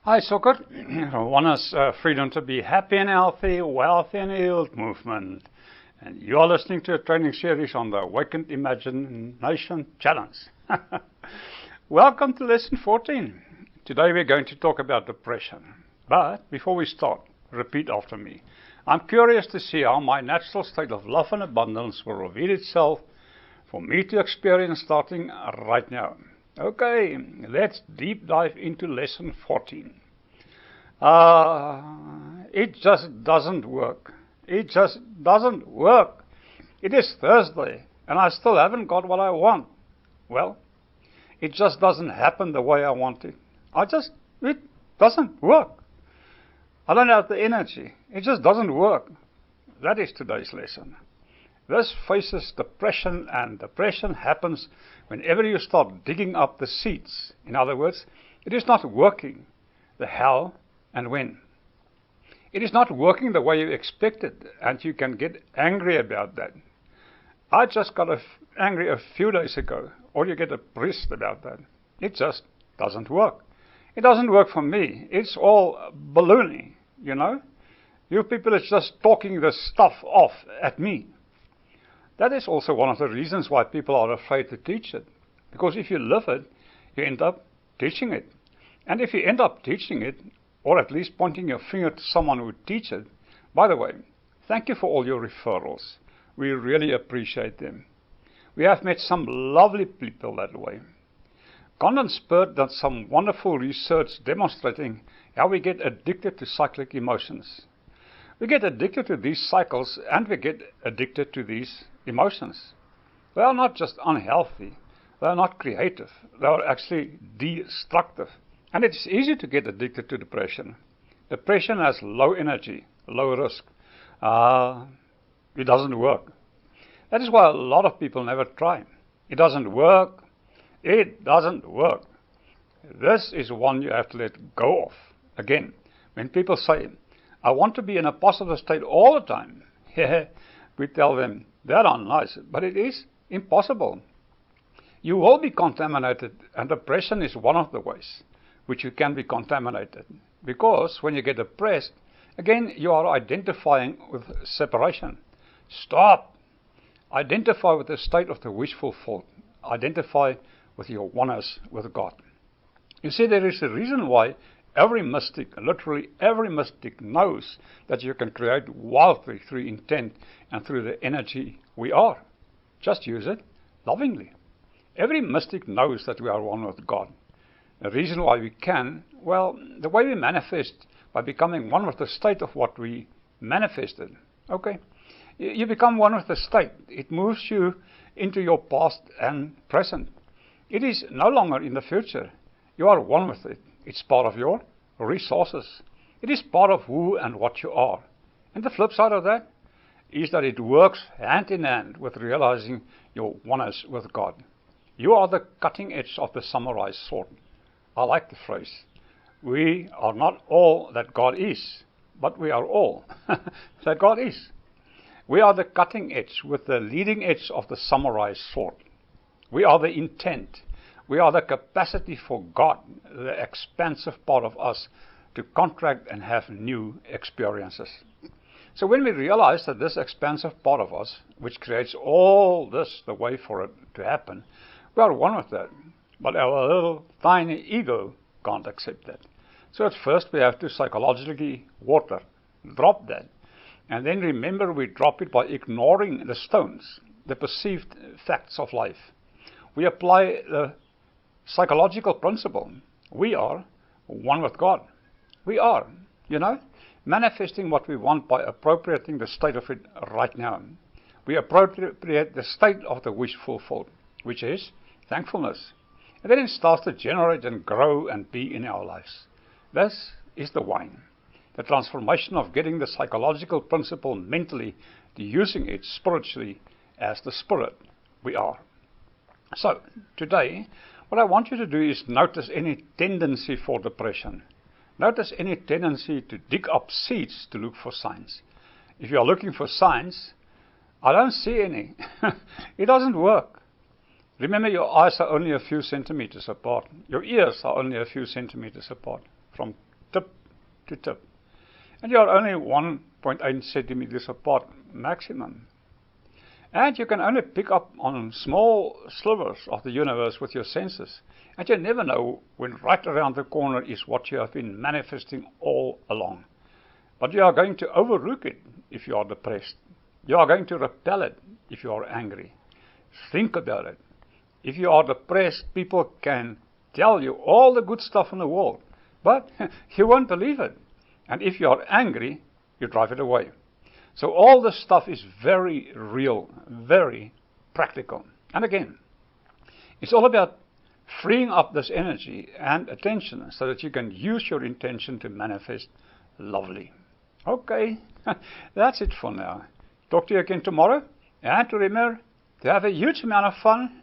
Hi, Soccer. One is Freedom to be Happy and Healthy, Wealthy and Healed movement. And you are listening to a training series on the Awakened Imagination Challenge. Welcome to lesson 14. Today we're going to talk about depression. But before we start, repeat after me. I'm curious to see how my natural state of love and abundance will reveal itself for me to experience starting right now. Okay, let's deep dive into lesson 14. It just doesn't work. It just doesn't work. It is Thursday, and I still haven't got what I want. Well, it just doesn't happen the way I want it. It doesn't work. I don't have the energy. It just doesn't work. That is today's lesson. This faces depression, and depression happens whenever you start digging up the seeds. In other words, it is not working. The how and when. It is not working the way you expected, and you can get angry about that. I just got angry a few days ago, or you get pissed about that. It just doesn't work. It doesn't work for me. It's all baloney, you know. You people are just talking this stuff off at me. That is also one of the reasons why people are afraid to teach it. Because if you live it, you end up teaching it. And if you end up teaching it, or at least pointing your finger to someone who would teach it, by the way, thank you for all your referrals. We really appreciate them. We have met some lovely people that way. Condon Spurt did some wonderful research demonstrating how we get addicted to cyclic emotions. We get addicted to these cycles, and we get addicted to these emotions. They are not just unhealthy. They are not creative. They are actually destructive. And it's easy to get addicted to depression. Depression has low energy, low risk. It doesn't work. That is why a lot of people never try. It doesn't work. It doesn't work. This is one you have to let go of. Again, when people say, I want to be in a positive state all the time, we tell them, that are nice, but it is impossible. You will be contaminated, and depression is one of the ways which you can be contaminated. Because when you get depressed, again, you are identifying with separation. Stop. Identify with the state of the wishful thought. Identify with your oneness with God. You see, there is a reason why every mystic, literally every mystic, knows that you can create wildly through intent and through the energy we are. Just use it lovingly. Every mystic knows that we are one with God. The reason why we can, well, the way we manifest, by becoming one with the state of what we manifested. Okay? You become one with the state. It moves you into your past and present. It is no longer in the future. You are one with it. It's part of your resources. It is part of who and what you are. And the flip side of that is that it works hand in hand with realizing your oneness with God. You are the cutting edge of the samurai sword. I like the phrase. We are not all that God is, but we are all that God is. We are the cutting edge with the leading edge of the samurai sword. We are the intent. We are the capacity for God, the expansive part of us, to contract and have new experiences. So when we realize that this expansive part of us, which creates all this, the way for it to happen, we are one with that. But our little tiny ego can't accept that. So at first we have to psychologically drop that. And then remember, we drop it by ignoring the stones, the perceived facts of life. We apply the psychological principle. We are one with God. We are, manifesting what we want by appropriating the state of it right now. We appropriate the state of the wishful thought, which is thankfulness. And then it starts to generate and grow and be in our lives. This is the wine. The transformation of getting the psychological principle mentally to using it spiritually as the spirit we are. So, today, what I want you to do is notice any tendency for depression. Notice any tendency to dig up seeds to look for signs. If you are looking for signs, I don't see any. It doesn't work. Remember, your eyes are only a few centimeters apart. Your ears are only a few centimeters apart from tip to tip. And you are only 1.8 centimeters apart maximum. And you can only pick up on small slivers of the universe with your senses. And you never know when right around the corner is what you have been manifesting all along. But you are going to overlook it if you are depressed. You are going to repel it if you are angry. Think about it. If you are depressed, people can tell you all the good stuff in the world, but you won't believe it. And if you are angry, you drive it away. So all this stuff is very real, very practical. And again, it's all about freeing up this energy and attention so that you can use your intention to manifest lovely. Okay, that's it for now. Talk to you again tomorrow. And to remember to have a huge amount of fun.